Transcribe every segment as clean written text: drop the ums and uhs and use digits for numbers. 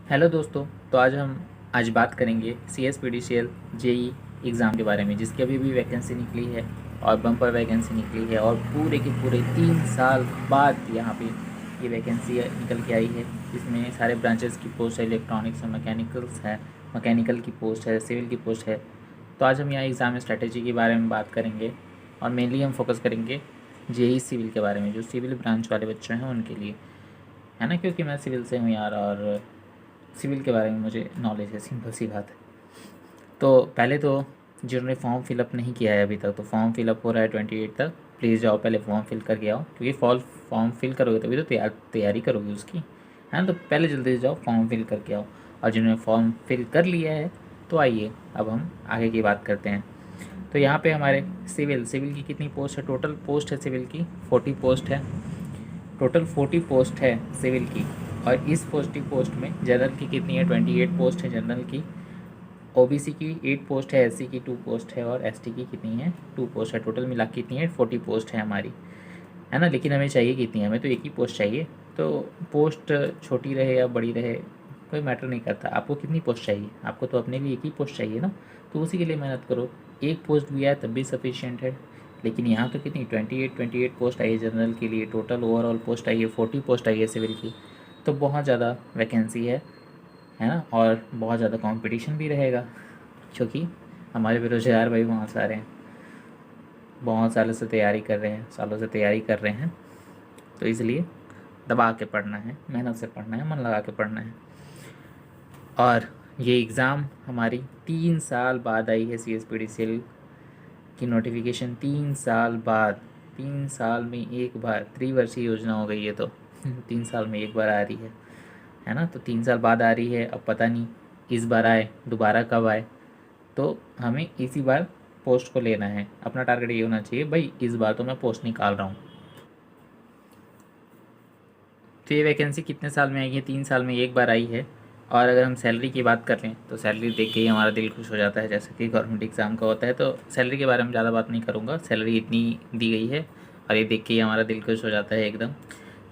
Hello दोस्तों। तो आज बात करेंगे C S P D C L JE exam के बारे में, जिसकी अभी भी वैकेंसी निकली है और बम्पर वैकेंसी निकली है और पूरे के पूरे 3 साल बाद यहाँ पे ये वैकेंसी निकल के आई है। इसमें सारे ब्रांचेस की पोस्ट है, इलेक्ट्रॉनिक्स है, मैकेनिकल्स है, मैकेनिकल की पोस्ट है, सिविल की पोस्ट है। तो आज हम यहाँ एग्ज़ाम स्ट्रैटेजी के बारे में बात करेंगे और मेनली हम फोकस करेंगे जेई सिविल के बारे में, जो सिविल ब्रांच वाले बच्चे हैं उनके लिए, है ना, क्योंकि मैं सिविल से हूँ यार और सिविल के बारे में मुझे नॉलेज है, सिंपल सी बात है। तो पहले तो जिन्होंने फॉर्म फिलअप नहीं किया है अभी तक, तो फॉर्म फिलअप हो रहा है 28 तक। प्लीज़ जाओ पहले फॉर्म फिल करके आओ, क्योंकि फॉर्म फिल करोगे तभी तो तैयारी करोगे उसकी, है ना। तो पहले जल्दी से जाओ फॉर्म फिल करके आओ। और जिन्होंने फॉर्म फिल कर लिया है तो आइए अब हम आगे की बात करते हैं। तो यहाँ पे हमारे सिविल की कितनी पोस्ट है? टोटल पोस्ट है सिविल की 40 पोस्ट है। टोटल 40 पोस्ट है सिविल की। और इस 40 पोस्ट में जनरल की कितनी है? 28 पोस्ट है जनरल की। ओबीसी की 8 पोस्ट है, एससी की 2 पोस्ट है और एसटी की कितनी है? 2 पोस्ट है। टोटल मिला के कितनी है? 40 पोस्ट है हमारी, है ना। लेकिन हमें चाहिए कितनी है? हमें तो एक ही पोस्ट चाहिए। तो पोस्ट छोटी रहे या बड़ी रहे कोई मैटर नहीं करता। आपको कितनी पोस्ट चाहिए? आपको तो अपने लिए एक ही पोस्ट चाहिए ना, तो उसी के लिए मेहनत करो। एक पोस्ट भी आए तब भी सफिशिएंट है। लेकिन यहाँ तो कितनी 28 पोस्ट आई है जनरल के लिए। टोटल ओवरऑल पोस्ट आई है 40 पोस्ट आई है सिविल की। तो बहुत ज़्यादा वैकेंसी है ना। और बहुत ज़्यादा कंपटीशन भी रहेगा, क्योंकि हमारे बेरोजगार भाई बहुत सारे हैं, बहुत सालों से तैयारी कर रहे हैं, तो इसलिए दबा के पढ़ना है, मेहनत से पढ़ना है, मन लगा के पढ़ना है। और ये एग्ज़ाम हमारी 3 साल बाद आई है। C S P D C L की नोटिफिकेशन 3 साल बाद, 3 साल में एक बार, त्रिवर्षीय योजना हो गई है तो 3 साल में एक बार आ रही है ना। तो 3 साल बाद आ रही है। अब पता नहीं इस बार आए, दोबारा कब आए। तो हमें इसी बार पोस्ट को लेना है। अपना टारगेट ये होना चाहिए भाई, इस बार तो मैं पोस्ट निकाल रहा हूँ। तो ये वैकेंसी कितने साल में आई है? 3 साल में एक बार आई है। और अगर हम सैलरी की बात कर लें तो सैलरी देख के ही हमारा दिल खुश हो जाता है, जैसे कि गवर्नमेंट एग्ज़ाम का होता है। तो सैलरी के बारे में ज़्यादा बात नहीं करूँगा, सैलरी इतनी दी गई है और ये देख के ही हमारा दिल खुश हो जाता है एकदम।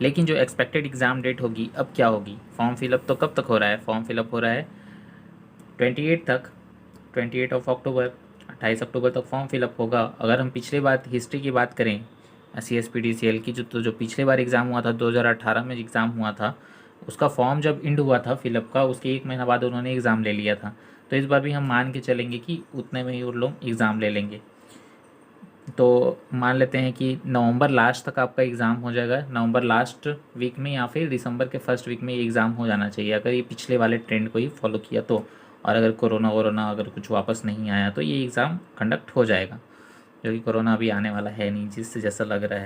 लेकिन जो एक्सपेक्टेड एग्ज़ाम डेट होगी अब क्या होगी? फॉर्म फिलअप तो कब तक हो रहा है? फॉर्म फिलअप हो रहा है 28 तक, 28 ऑफ अक्टूबर, 28 अक्टूबर तक फॉर्म फिलअप होगा। अगर हम पिछले बार हिस्ट्री की बात करें C S P D C L की, जो पिछले बार एग्ज़ाम हुआ था 2018 में एग्ज़ाम हुआ था, उसका फॉर्म जब इंड हुआ था फिलअप का, उसके 1 महीना बाद उन्होंने एग्ज़ाम ले लिया था। तो इस बार भी हम मान के चलेंगे कि उतने में ही वो लोग एग्ज़ाम ले लेंगे। तो मान लेते हैं कि नवंबर लास्ट तक आपका एग्ज़ाम हो जाएगा। नवंबर लास्ट वीक में या फिर दिसंबर के फर्स्ट वीक में ये एग्ज़ाम हो जाना चाहिए, अगर ये पिछले वाले ट्रेंड को ही फॉलो किया तो। और अगर कोरोना वोरोना अगर कुछ वापस नहीं आया तो ये एग्ज़ाम कंडक्ट हो जाएगा, जो कि कोरोना अभी आने वाला है नहीं, जिससे जैसा लग रहा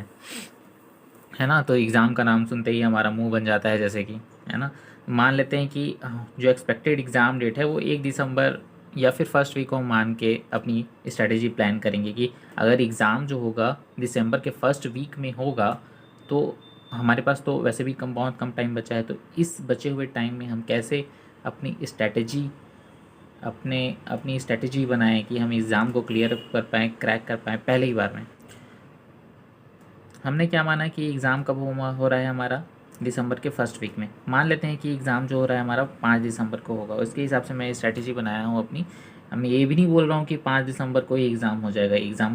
है ना। तो एग्ज़ाम का नाम सुनते ही हमारा मुंह बन जाता है, जैसे कि, है ना। मान लेते हैं कि जो एक्सपेक्टेड एग्ज़ाम डेट है वो 1 दिसंबर या फिर फर्स्ट वीक को मान के अपनी स्ट्रेटेजी प्लान करेंगे कि अगर एग्ज़ाम जो होगा दिसंबर के फर्स्ट वीक में होगा तो हमारे पास तो वैसे भी बहुत कम टाइम बचा है। तो इस बचे हुए टाइम में हम कैसे अपनी स्ट्रेटेजी बनाएं कि हम एग्ज़ाम को क्लियर कर पाएँ, क्रैक कर पाएँ पहले ही बार में। हमने क्या माना कि एग्ज़ाम कब हो रहा है हमारा? दिसंबर के फर्स्ट वीक में। मान लेते हैं कि एग्ज़ाम जो हो रहा है हमारा 5 दिसंबर को होगा, उसके हिसाब से मैं स्ट्रैटेजी बनाया हूँ अपनी। मैं ये भी नहीं बोल रहा हूँ कि 5 दिसंबर को ही एग्ज़ाम हो जाएगा। एग्ज़ाम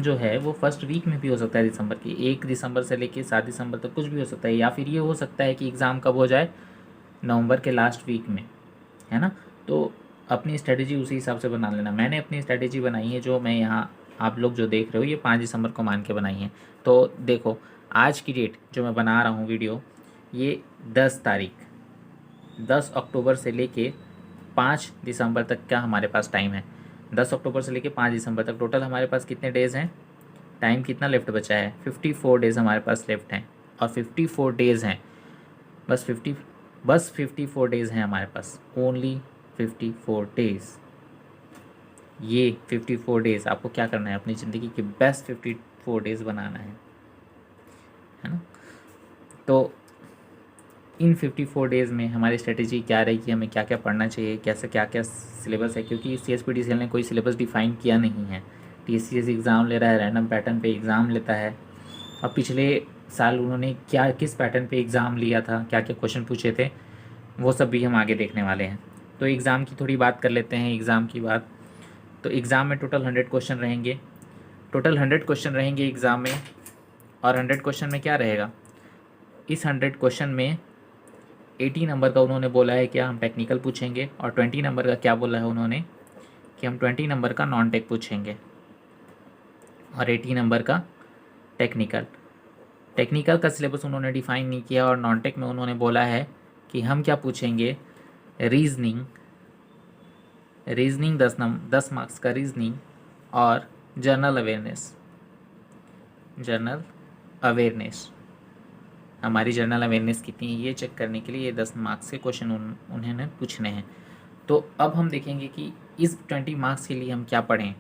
जो है वो फर्स्ट वीक में भी हो सकता है दिसंबर की, 1 दिसंबर से लेके 7 दिसंबर तक कुछ भी हो सकता है। या फिर ये हो सकता है कि एग्ज़ाम कब हो जाए? नवंबर के लास्ट वीक में, है ना। तो अपनी स्ट्रेटेजी उसी हिसाब से बना लेना। मैंने अपनी स्ट्रेटेजी बनाई है, जो मैं यहाँ आप लोग जो देख रहे हो, ये 5 दिसंबर को मान के बनाई है। तो देखो, आज की डेट जो मैं बना रहा हूँ वीडियो, ये 10 अक्टूबर से लेके 5 दिसंबर तक का हमारे पास टाइम है। 10 अक्टूबर से लेके 5 दिसंबर तक टोटल हमारे पास कितने डेज़ हैं? टाइम कितना लेफ्ट बचा है? 54 डेज़ हमारे पास लेफ्ट हैं। और 54 डेज़ हैं, बस 54 डेज़ हैं हमारे पास, ओनली 54 डेज़। ये 54 डेज़ आपको क्या करना है? अपनी ज़िंदगी के बेस्ट 54 डेज़ बनाना है ना। तो इन 54 डेज़ में हमारी स्ट्रेटेजी क्या रहेगी? हमें क्या क्या पढ़ना चाहिए, कैसे क्या क्या सिलेबस है, क्योंकि C S P D C L ने कोई सिलेबस डिफ़ाइन किया नहीं है। टी सी एस एग्ज़ाम ले रहा है, रैंडम पैटर्न पे एग्ज़ाम लेता है। अब पिछले साल उन्होंने क्या किस पैटर्न पे एग्ज़ाम लिया था, क्या क्या क्वेश्चन पूछे थे, वो सब भी हम आगे देखने वाले हैं। तो एग्ज़ाम की थोड़ी बात कर लेते हैं। एग्ज़ाम की बात, तो एग्ज़ाम में टोटल 100 क्वेश्चन रहेंगे। टोटल 100 क्वेश्चन रहेंगे एग्ज़ाम में। और 100 क्वेश्चन में क्या रहेगा, इस 100 क्वेश्चन में 80 नंबर का उन्होंने बोला है क्या हम टेक्निकल पूछेंगे, और 20 नंबर का क्या बोला है उन्होंने कि हम 20 नंबर का नॉन टेक पूछेंगे, और 80 नंबर का टेक्निकल। टेक्निकल का सिलेबस उन्होंने डिफ़ाइन नहीं किया, और नॉन टेक में उन्होंने बोला है कि हम क्या पूछेंगे, रीजनिंग। रीजनिंग 10 मार्क्स का रीजनिंग, और जनरल अवेयरनेस। जनरल अवेयरनेस, हमारी जनरल अवेयरनेस कितनी है ये चेक करने के लिए ये 10 मार्क्स के क्वेश्चन उन्होंने पूछने हैं। तो अब हम देखेंगे कि इस 20 मार्क्स के लिए हम क्या पढ़ें,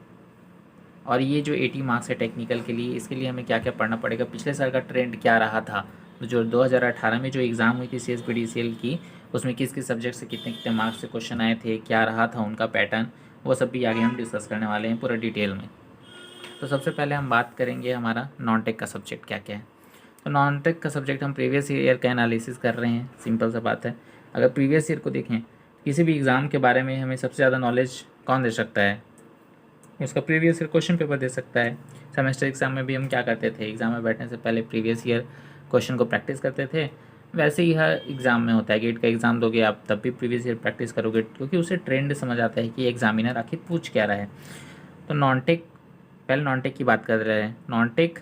और ये जो 80 मार्क्स है टेक्निकल के लिए, इसके लिए हमें क्या क्या पढ़ना पड़ेगा, पिछले साल का ट्रेंड क्या रहा था, जो 2018 में जो एग्ज़ाम हुई थी CSPDCL की, उसमें किस किस सब्जेक्ट से कितने कितने मार्क्स से क्वेश्चन आए थे, क्या रहा था उनका पैटर्न, वो सब भी आगे हम डिस्कस करने वाले हैं पूरा डिटेल में। तो सबसे पहले हम बात करेंगे हमारा नॉन टेक का सब्जेक्ट क्या क्या है। तो नॉन टेक का सब्जेक्ट हम प्रीवियस ईयर का एनालिसिस कर रहे हैं। सिंपल सा बात है, अगर प्रीवियस ईयर को देखें, किसी भी एग्ज़ाम के बारे में हमें सबसे ज़्यादा नॉलेज कौन दे सकता है, उसका प्रीवियस ईयर क्वेश्चन पेपर दे सकता है। सेमेस्टर एग्ज़ाम में भी हम क्या करते थे, एग्ज़ाम में बैठने से पहले प्रीवियस ईयर क्वेश्चन को प्रैक्टिस करते थे। वैसे ही हर एग्ज़ाम में होता है, गेट का एग्ज़ाम दोगे आप तब भी प्रीवियस ईयर प्रैक्टिस करोगे, क्योंकि उसे ट्रेंड समझ आता है कि एग्जामिनर आखिर पूछ क्या रहा है। तो नॉन टेक, पहले नॉन टेक की बात कर रहे हैं। नॉन टेक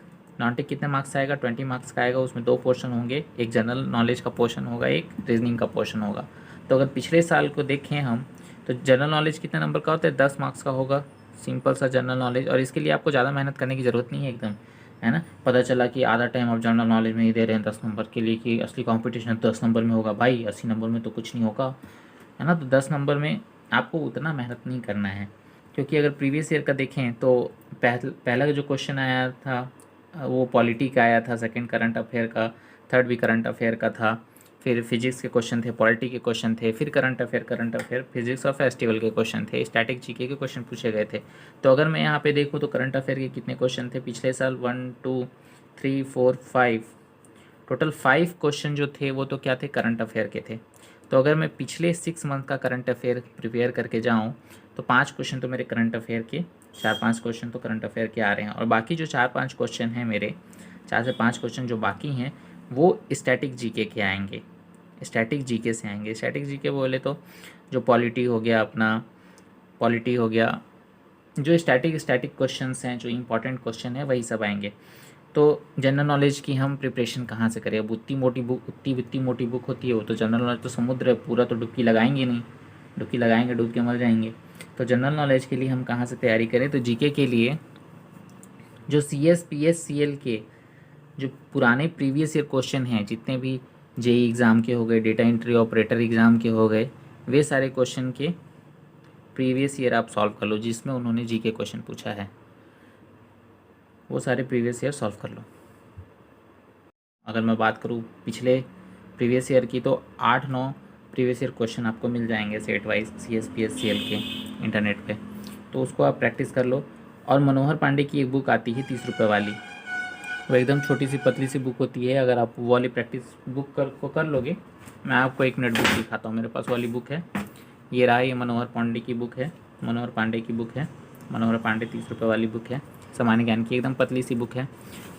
कितने मार्क्स आएगा, 20 मार्क्स का आएगा। उसमें 2 पोर्शन होंगे, एक जनरल नॉलेज का पोर्शन होगा, एक रीजनिंग का पोर्शन होगा। तो अगर पिछले साल को देखें हम, तो जनरल नॉलेज कितने नंबर का होता है, 10 मार्क्स का होगा, सिंपल सा जनरल नॉलेज। और इसके लिए आपको ज़्यादा मेहनत करने की ज़रूरत नहीं है एकदम, है ना। पता चला कि आधा टाइम आप जनरल नॉलेज में ही दे रहे हैं 10 नंबर के लिए, कि असली कंपटीशन 10 नंबर में होगा। भाई 80 नंबर में तो कुछ नहीं होगा, है ना। तो 10 नंबर में आपको उतना मेहनत नहीं करना है, क्योंकि अगर प्रीवियस ईयर का देखें तो पहला जो क्वेश्चन आया था वो पॉलिटी का आया था, सेकंड करंट अफेयर का, थर्ड भी करंट अफेयर का था, फिर फिजिक्स के क्वेश्चन थे, पॉलिटी के क्वेश्चन थे, फिर करंट अफेयर, फिजिक्स और फेस्टिवल के क्वेश्चन थे, स्टैटिक जीके के क्वेश्चन पूछे गए थे। तो अगर मैं यहाँ पे देखूँ तो करंट अफेयर के कितने क्वेश्चन थे पिछले साल, 1 2 3 4 5, टोटल 5 क्वेश्चन जो थे वो तो क्या थे, करंट अफेयर के थे। तो अगर मैं पिछले 6 मंथ का करंट अफेयर प्रिपेयर करके जाऊँ तो 5 क्वेश्चन तो मेरे करंट अफेयर के, 4-5 क्वेश्चन तो करंट अफेयर के आ रहे हैं, और बाकी जो 4-5 क्वेश्चन हैं मेरे, 4 से 5 क्वेश्चन जो बाकी हैं वो स्टैटिक जीके के आएंगे, स्टैटिक जीके से आएंगे। स्टैटिक जीके बोले तो जो पॉलिटी हो गया अपना, पॉलिटी हो गया, जो स्टैटिक क्वेश्चंस हैं, जो इंपॉर्टेंट क्वेश्चन है वही सब आएंगे। तो जनरल नॉलेज की हम प्रिपरेशन कहाँ से करें, अब उतनी मोटी बुक होती है वो, तो जनरल नॉलेज तो समुद्र है पूरा, तो डुबकी लगाएंगे नहीं, डुबकी लगाएंगे डूब के मर जाएंगे। तो जनरल नॉलेज के लिए हम कहाँ से तैयारी करें, तो जीके के लिए जो CS PS CL के जो पुराने प्रीवियस ईयर क्वेश्चन हैं, जितने भी JEE एग्ज़ाम के हो गए, डेटा एंट्री ऑपरेटर एग्ज़ाम के हो गए, वे सारे क्वेश्चन के प्रीवियस ईयर आप सॉल्व कर लो, जिसमें उन्होंने जीके क्वेश्चन पूछा है वो सारे प्रीवियस ईयर सॉल्व कर लो। अगर मैं बात करूँ पिछले प्रीवियस ईयर की, तो 8-9 प्रीवियस ईयर क्वेश्चन आपको मिल जाएंगे set wise CS PS CL के इंटरनेट पे, तो उसको आप प्रैक्टिस कर लो। और मनोहर पांडे की एक बुक आती है 30 रुपये वाली, वो एकदम छोटी सी पतली सी बुक होती है। अगर आप वो वाली प्रैक्टिस बुक कर लोगे, मैं आपको 1 मिनट बुक दिखाता हूँ, मेरे पास वाली बुक है, ये रहा, ये मनोहर पांडे की बुक है, मनोहर पांडे 30 रुपये वाली बुक है, सामान्य ज्ञान की एकदम पतली सी बुक है,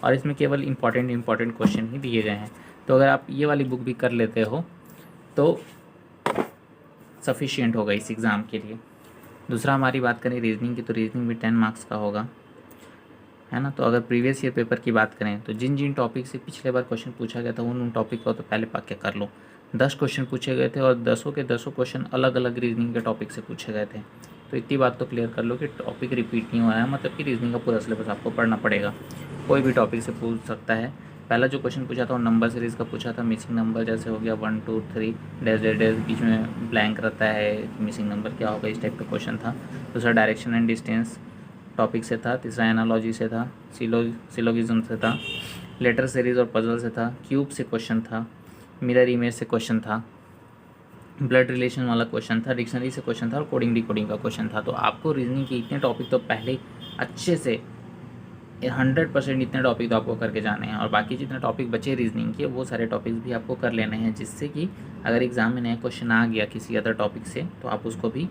और इसमें केवल इंपॉर्टेंट क्वेश्चन ही दिए गए हैं। तो अगर आप ये वाली बुक भी कर लेते हो तो सफिशिएंट होगा इस एग्ज़ाम के लिए। दूसरा हमारी बात करें रीजनिंग की, तो रीजनिंग भी 10 मार्क्स का होगा, है ना। तो अगर प्रीवियस ईयर पेपर की बात करें तो जिन जिन टॉपिक से पिछले बार क्वेश्चन पूछा गया था उन टॉपिक का तो पहले पक्के कर लो। 10 क्वेश्चन पूछे गए थे, और 10 के 10 क्वेश्चन अलग अलग रीजनिंग के टॉपिक से पूछे गए थे। तो इतनी बात तो क्लियर कर लो कि टॉपिक रिपीट नहीं हो रहा है, मतलब कि रीजनिंग का पूरा सिलेबस आपको पढ़ना पड़ेगा, कोई भी टॉपिक से पूछ सकता है। पहला जो क्वेश्चन पूछा था वो नंबर सीरीज़ का पूछा था, मिसिंग नंबर जैसे हो गया 1 2 3 डैश डैश डैश, बीच में ब्लैंक रहता है, मिसिंग नंबर क्या होगा, इस टाइप का क्वेश्चन था। दूसरा डायरेक्शन एंड डिस्टेंस टॉपिक से था, तीसरा एनालॉजी से था, सिलोगिज्म से था, लेटर सीरीज़ और पजल से था, क्यूब से क्वेश्चन था, मिरर इमेज से क्वेश्चन था, ब्लड रिलेशन वाला क्वेश्चन था, डिक्शनरी से क्वेश्चन था, और कोडिंग डिकोडिंग का क्वेश्चन था। तो आपको रीजनिंग के इतने टॉपिक तो पहले अच्छे से 100% इतने टॉपिक तो आपको करके जाने हैं, और बाकी जितने टॉपिक बचे रीजनिंग के वो सारे टॉपिक्स भी आपको कर लेने हैं, जिससे कि अगर एग्ज़ाम में नया क्वेश्चन आ गया किसी अदर टॉपिक से तो आप उसको भी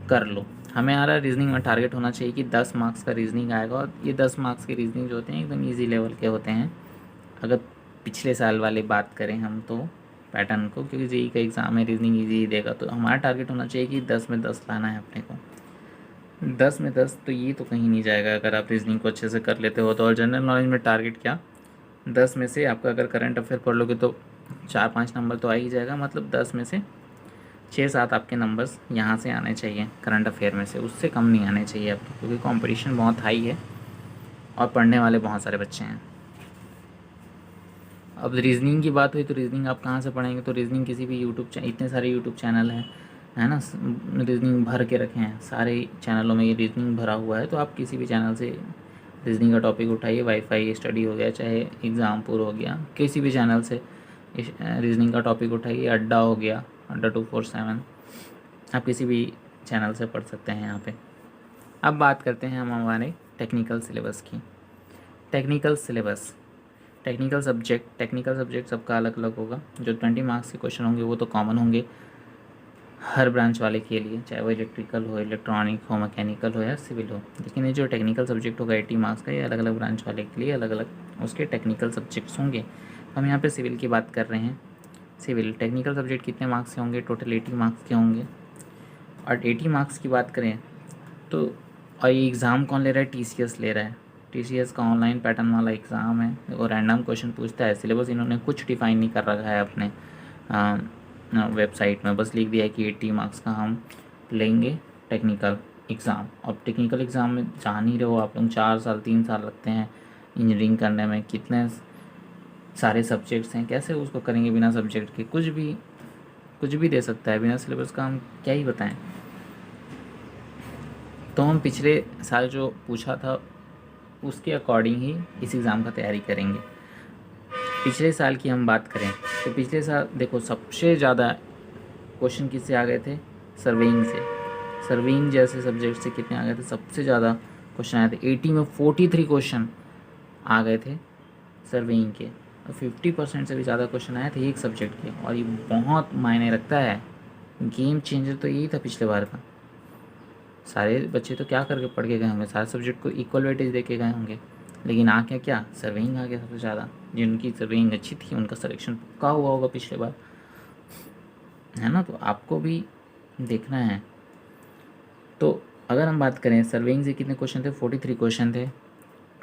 कर लो। हमें आ रहा रीजनिंग में टारगेट होना चाहिए कि 10 मार्क्स का रीजनिंग आएगा, और ये 10 मार्क्स के रीजनिंग जो होते हैं एकदम ईजी लेवल के होते हैं। अगर पिछले साल वाली बात करें हम तो पैटर्न को, क्योंकि जेई का एग्ज़ाम है रीजनिंग ईजी देगा, तो हमारा टारगेट होना चाहिए कि 10 में 10 लाना है अपने को। 10 में 10 तो ये तो कहीं नहीं जाएगा अगर आप रीजनिंग को अच्छे से कर लेते हो तो। और जनरल नॉलेज में टारगेट क्या, 10 में से आपका अगर करंट अफेयर पढ़ लोगे तो 4-5 नंबर तो आ ही जाएगा, मतलब 10 में से 6-7 आपके नंबर्स यहाँ से आने चाहिए करंट अफेयर में से, उससे कम नहीं आने चाहिए आपके, क्योंकि कंपटीशन बहुत हाई है और पढ़ने वाले बहुत सारे बच्चे हैं। अब रीजनिंग की बात हुई तो रीजनिंग आप कहाँ से पढ़ेंगे, तो रीजनिंग किसी भी इतने सारे यूट्यूब चैनल हैं, है ना, रीजनिंग भर के रखे हैं सारे चैनलों में, ये रीजनिंग भरा हुआ है। तो आप किसी भी चैनल से रीजनिंग का टॉपिक उठाइए, वाईफाई स्टडी हो गया, चाहे एग्ज़ामपुर हो गया, किसी भी चैनल से रीजनिंग का टॉपिक उठाइए, अड्डा हो गया, अड्डा 247, आप किसी भी चैनल से पढ़ सकते हैं यहाँ पे। अब बात करते हैं हम हमारे टेक्निकल सिलेबस की। टेक्निकल सब्जेक्ट सबका अलग अलग होगा। जो 20 मार्क्स के क्वेश्चन होंगे वो तो कॉमन होंगे हर ब्रांच वाले के लिए, चाहे वो इलेक्ट्रिकल हो, इलेक्ट्रॉनिक हो, मैकेनिकल हो या सिविल हो। लेकिन ये जो टेक्निकल सब्जेक्ट होगा 80 मार्क्स का, ये अलग अलग ब्रांच वाले के लिए अलग अलग उसके टेक्निकल सब्जेक्ट्स होंगे। हम यहाँ पे सिविल की बात कर रहे हैं। सिविल टेक्निकल सब्जेक्ट कितने मार्क्स के होंगे, टोटल 80 मार्क्स के होंगे। और 80 मार्क्स की बात करें तो, और ये एग्ज़ाम कौन ले रहा है, TCS ले रहा है। TCS का ऑनलाइन पैटर्न वाला एग्ज़ाम है और रैंडम क्वेश्चन पूछता है। सिलेबस इन्होंने कुछ डिफ़ाइन नहीं कर रखा है अपने वेबसाइट में, बस लिख दिया है कि 80 मार्क्स का हम लेंगे टेक्निकल एग्ज़ाम। अब टेक्निकल एग्ज़ाम में जान ही रहे हो आप लोग, 4 साल 3 साल लगते हैं इंजीनियरिंग करने में, कितने सारे सब्जेक्ट्स हैं, कैसे उसको करेंगे बिना सब्जेक्ट के। कुछ भी दे सकता है बिना सिलेबस का, हम क्या ही बताएं। तो हम पिछले साल जो पूछा था उसके अकॉर्डिंग ही इस एग्ज़ाम का तैयारी करेंगे। पिछले साल की हम बात करें तो पिछले साल देखो सबसे ज़्यादा क्वेश्चन किससे आ गए थे, सर्वेइंग से। सर्वेइंग जैसे सब्जेक्ट से कितने आ गए थे, सबसे ज़्यादा क्वेश्चन आए थे। 80 में 43 क्वेश्चन आ गए थे सर्वेइंग के, और 50% से भी ज़्यादा क्वेश्चन आए थे एक सब्जेक्ट के। और ये बहुत मायने रखता है, गेम चेंजर तो यही था पिछले बार का। सारे बच्चे तो क्या करके पढ़ के गए होंगे, सारे सब्जेक्ट को इक्वल वेटेज दे के गए होंगे, लेकिन आ क्या सर्वेइंग आ गया सबसे ज़्यादा। जिनकी सर्वेइंग अच्छी थी उनका सिलेक्शन पक्का हुआ होगा पिछले बार, है ना। तो आपको भी देखना है। तो अगर हम बात करें सर्वेइंग से कितने क्वेश्चन थे, 43 क्वेश्चन थे,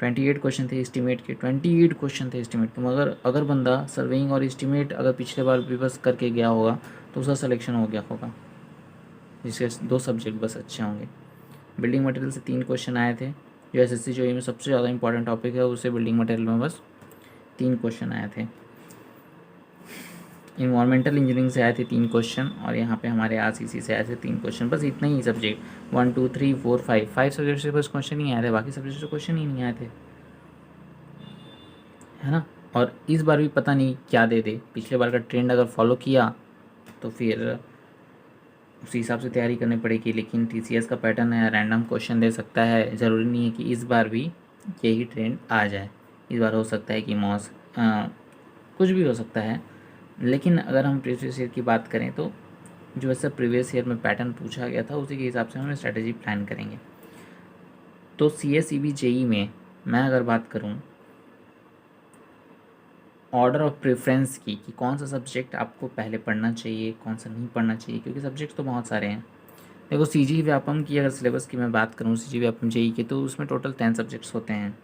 28 क्वेश्चन थे एस्टीमेट के, 28 क्वेश्चन थे एस्टीमेट के। मगर अगर बंदा सर्वेइंग और एस्टीमेट अगर पिछले बार भी बस करके गया होगा तो उसका सिलेक्शन हो गया होगा, जिसके 2 सब्जेक्ट बस अच्छे होंगे। बिल्डिंग मटेरियल से 3 क्वेश्चन आए थे, जो SSC जो में सबसे ज़्यादा इंपॉर्टेंट टॉपिक है, उससे बिल्डिंग मटेरियल में बस 3 क्वेश्चन आए थे। इन्वायरमेंटल इंजीनियरिंग से आए थे 3 क्वेश्चन, और यहाँ पे हमारे RCC से आए थे 3 क्वेश्चन। बस इतना ही सब्जेक्ट, 1 2 3 4 5 सब्जेक्ट से बस क्वेश्चन ही आए थे, बाकी सब्जेक्ट से क्वेश्चन ही नहीं आए थे, है ना। और इस बार भी पता नहीं क्या दे दे, पिछले बार का ट्रेंड अगर फॉलो किया तो फिर उसी हिसाब से तैयारी करनी पड़ेगी। लेकिन TCS का पैटर्न है, रैंडम क्वेश्चन दे सकता है, ज़रूरी नहीं है कि इस बार भी यही ट्रेंड आ जाए। इस बार हो सकता है कि कुछ भी हो सकता है। लेकिन अगर हम प्रीवियस ईयर की बात करें तो जो ऐसा प्रीवियस ईयर में पैटर्न पूछा गया था उसी के हिसाब से हम स्ट्रैटेजी प्लान करेंगे। तो CSEB JEE में मैं अगर बात करूं ऑर्डर ऑफ प्रेफरेंस की, कि कौन सा सब्जेक्ट आपको पहले पढ़ना चाहिए, कौन सा नहीं पढ़ना चाहिए, क्योंकि सब्जेक्ट तो बहुत सारे हैं। देखो CG व्यापम की अगर सिलेबस की मैं बात करूँ, CG व्यापम JEE की, तो उसमें टोटल 10 सब्जेक्ट्स होते हैं।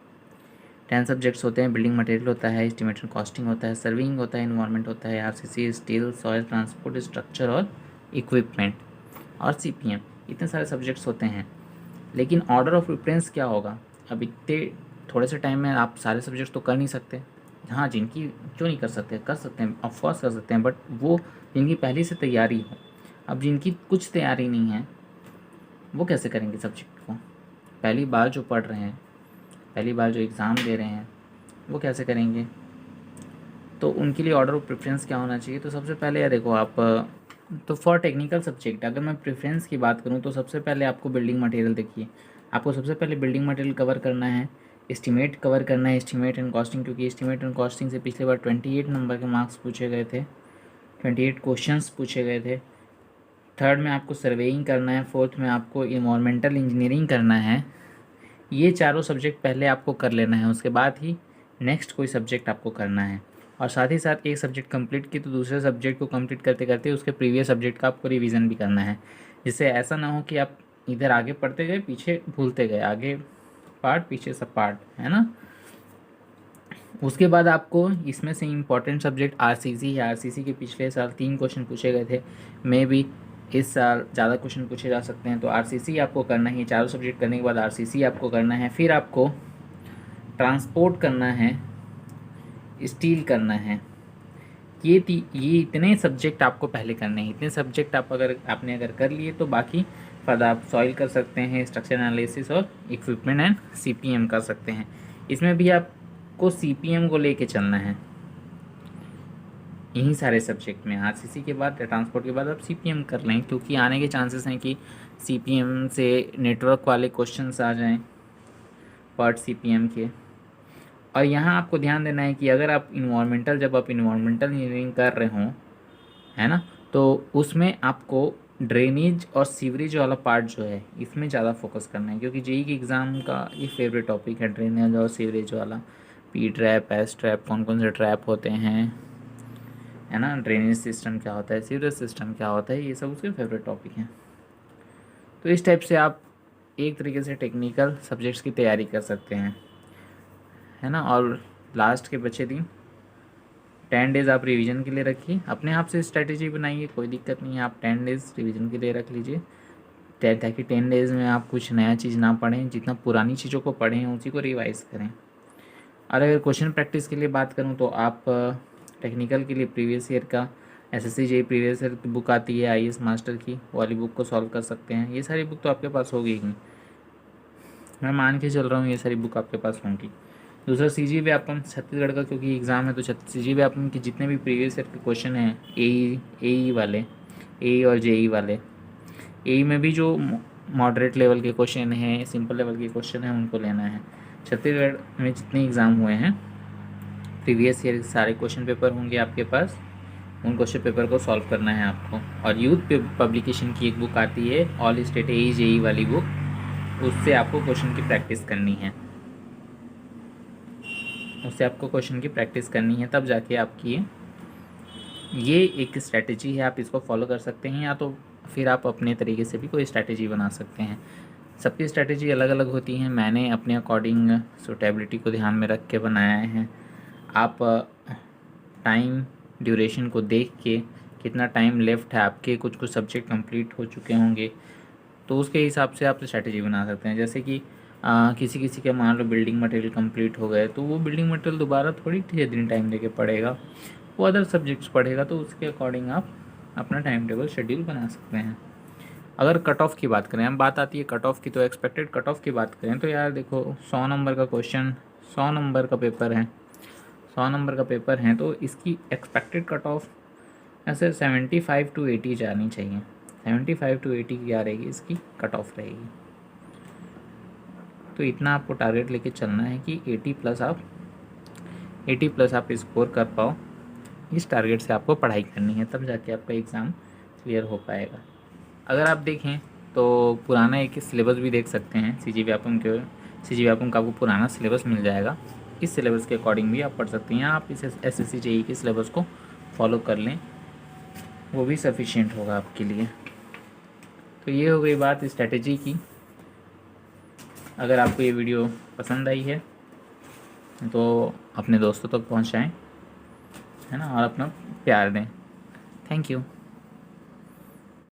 10 सब्जेक्ट्स होते हैं। बिल्डिंग मटेरियल होता है, एस्टिमेशन कॉस्टिंग होता है, सर्विंग होता है, इन्वायरमेंट होता है, RCC, steel, soil, transport, structure और इक्विपमेंट, और CPM। इतने सारे सब्जेक्ट्स होते हैं। लेकिन ऑर्डर ऑफ प्रेफरेंस क्या होगा, अब इतने थोड़े से टाइम में आप सारे सब्जेक्ट्स तो कर नहीं सकते। हाँ, जिनकी क्यों नहीं कर सकते, कर सकते हैं, ऑफकोर्स कर सकते हैं, बट वो जिनकी पहले से तैयारी हो। अब जिनकी कुछ तैयारी नहीं है वो कैसे करेंगे सब्जेक्ट को, पहली बार जो पढ़ रहे हैं, पहली बार जो एग्ज़ाम दे रहे हैं, वो कैसे करेंगे। तो उनके लिए ऑर्डर ऑफ प्रेफरेंस क्या होना चाहिए, तो सबसे पहले यार देखो आप, तो फॉर टेक्निकल सब्जेक्ट अगर मैं प्रेफरेंस की बात करूँ तो सबसे पहले आपको बिल्डिंग मटेरियल देखिए, आपको सबसे पहले बिल्डिंग मटेरियल कवर करना है। एस्टिमेट कवर करना है, एस्टिमेट एंड कॉस्टिंग, क्योंकि एस्टिमेट एंड कॉस्टिंग से पिछले बार 28 नंबर के मार्क्स पूछे गए थे, 28 क्वेश्चंस पूछे गए थे। थर्ड में आपको सर्वेइंग करना है, फोर्थ में आपको इन्वायरमेंटल इंजीनियरिंग करना है। ये चारों सब्जेक्ट पहले आपको कर लेना है, उसके बाद ही नेक्स्ट कोई सब्जेक्ट आपको करना है। और साथ ही साथ एक सब्जेक्ट कंप्लीट की तो दूसरे सब्जेक्ट को कंप्लीट करते करते उसके प्रीवियस सब्जेक्ट का आपको रिवीजन भी करना है, जिससे ऐसा ना हो कि आप इधर आगे पढ़ते गए पीछे भूलते गए, आगे पार्ट पीछे सब पार्ट, है ना। उसके बाद आपको इसमें से इम्पॉर्टेंट सब्जेक्ट आरसीसी है। आरसीसी के पिछले साल 3 क्वेश्चन पूछे गए थे, मे भी इस साल ज़्यादा क्वेश्चन पूछे जा सकते हैं, तो आरसीसी आपको करना है। चारों सब्जेक्ट करने के बाद आरसीसी आपको करना है। फिर आपको ट्रांसपोर्ट करना है, स्टील करना है। ये इतने सब्जेक्ट आपको पहले करने हैं। इतने सब्जेक्ट आपने अगर कर लिए तो बाकी फिर आप सॉइल कर सकते हैं, स्ट्रक्चर एनालिसिस और इक्विपमेंट एंड सीपीएम कर सकते हैं। इसमें भी आपको सीपीएम को लेके चलना है। यही सारे सब्जेक्ट में आरसीसी के बाद ट्रांसपोर्ट के बाद आप सीपीएम कर लें, क्योंकि आने के चांसेस हैं कि सीपीएम से नेटवर्क वाले क्वेश्चंस आ जाएं, पार्ट सीपीएम के। और यहाँ आपको ध्यान देना है कि अगर आप जब आप इन्वायरमेंटल इंजीनियरिंग कर रहे हों, है ना, तो उसमें आपको ड्रेनेज और सीवरेज वाला पार्ट जो है इसमें ज़्यादा फोकस करना है, क्योंकि जेई के एग्ज़ाम का ये फेवरेट टॉपिक है, ड्रेनेज और सीवरेज वाला। पी ट्रैप, एस ट्रैप, कौन कौन से ट्रैप होते हैं, है ना, ड्रेनेज सिस्टम क्या होता है, सीवरेज सिस्टम क्या होता है, ये सब उसके फेवरेट टॉपिक हैं। तो इस टाइप से आप एक तरीके से टेक्निकल सब्जेक्ट्स की तैयारी कर सकते हैं, है ना। और लास्ट के बचे दिन 10 डेज़ आप रिवीजन के लिए रखिए, अपने आप से स्ट्रैटेजी बनाइए, कोई दिक्कत नहीं है, आप 10 डेज़ रिवीजन के लिए रख लीजिए, ताकि 10 डेज़ में आप कुछ नया चीज़ ना पढ़ें, जितना पुरानी चीज़ों को पढ़ें उसी को रिवाइज़ करें। और अगर क्वेश्चन प्रैक्टिस के लिए बात करूँ तो आप टेक्निकल के लिए प्रीवियस ईयर का एसएससी जेईई प्रीवियस ईयर की बुक आती है आईएएस मास्टर की, वाली बुक को सॉल्व कर सकते हैं। ये सारी बुक तो आपके पास होगी ही, मैं मान के चल रहा हूँ ये सारी बुक आपके पास होंगी। दूसरा सीजी व्यापम छत्तीसगढ़ का क्योंकि एग्ज़ाम है, तो सीजी व्यापम के जितने भी प्रीवियस ईयर के क्वेश्चन हैं, एई वाले, एई और जेई वाले, एई में भी जो मॉडरेट लेवल के क्वेश्चन हैं, सिंपल लेवल के क्वेश्चन हैं, उनको लेना है। छत्तीसगढ़ में जितने एग्ज़ाम हुए हैं प्रीवियस ईयर सारे क्वेश्चन पेपर होंगे आपके पास, उन क्वेश्चन पेपर को सॉल्व करना है आपको। और यूथ पब्लिकेशन की एक बुक आती है ऑल स्टेट एई जेई वाली बुक, उससे आपको क्वेश्चन की प्रैक्टिस करनी है, तब जाके आपकी ये एक स्ट्रैटेजी है, आप इसको फॉलो कर सकते हैं, या तो फिर आप अपने तरीके से भी कोई स्ट्रैटेजी बना सकते हैं। सबकी स्ट्रैटेजी अलग अलग होती हैं, मैंने अपने अकॉर्डिंग सूटेबिलिटी को ध्यान में रख के बनाया है। आप टाइम ड्यूरेशन को देख के, कितना टाइम लेफ्ट है आपके, कुछ सब्जेक्ट कंप्लीट हो चुके होंगे, तो उसके हिसाब से आप स्ट्रैटेजी बना सकते हैं। जैसे कि किसी का मान लो बिल्डिंग मटेरियल कंप्लीट हो गए, तो वो बिल्डिंग मटेरियल दोबारा थोड़ी दिन टाइम लेके पढ़ेगा, वो अदर सब्जेक्ट्स पढ़ेगा, तो उसके अकॉर्डिंग आप अपना टाइम टेबल शेड्यूल बना सकते हैं। अगर कट ऑफ की बात करें, अब बात आती है कट ऑफ की, तो एक्सपेक्टेड कट ऑफ की बात करें तो यार देखो 100 नंबर का क्वेश्चन, 100 नंबर का पेपर है, 100 नंबर का पेपर है, तो इसकी एक्सपेक्टेड कट ऑफ ऐसे 75 to 80 जानी चाहिए। 75 to 80 क्या रहेगी इसकी कट ऑफ रहेगी, तो इतना आपको टारगेट लेके चलना है कि 80 प्लस आप स्कोर कर पाओ। इस टारगेट से आपको पढ़ाई करनी है, तब जाके आपका एग्ज़ाम क्लियर हो पाएगा। अगर आप देखें तो पुराना एक सिलेबस भी देख सकते हैं, सीजी व्यापम का आपको पुराना सिलेबस मिल जाएगा, इस सिलेबस के अकॉर्डिंग भी आप पढ़ सकते हैं। आप इस एसएससी जेईई के सिलेबस को फॉलो कर लें, वो भी सफिशिएंट होगा आपके लिए। तो ये हो गई बात स्ट्रैटेजी की। अगर आपको ये वीडियो पसंद आई है तो अपने दोस्तों तक पहुंचाएं, है ना, और अपना प्यार दें। Thank you.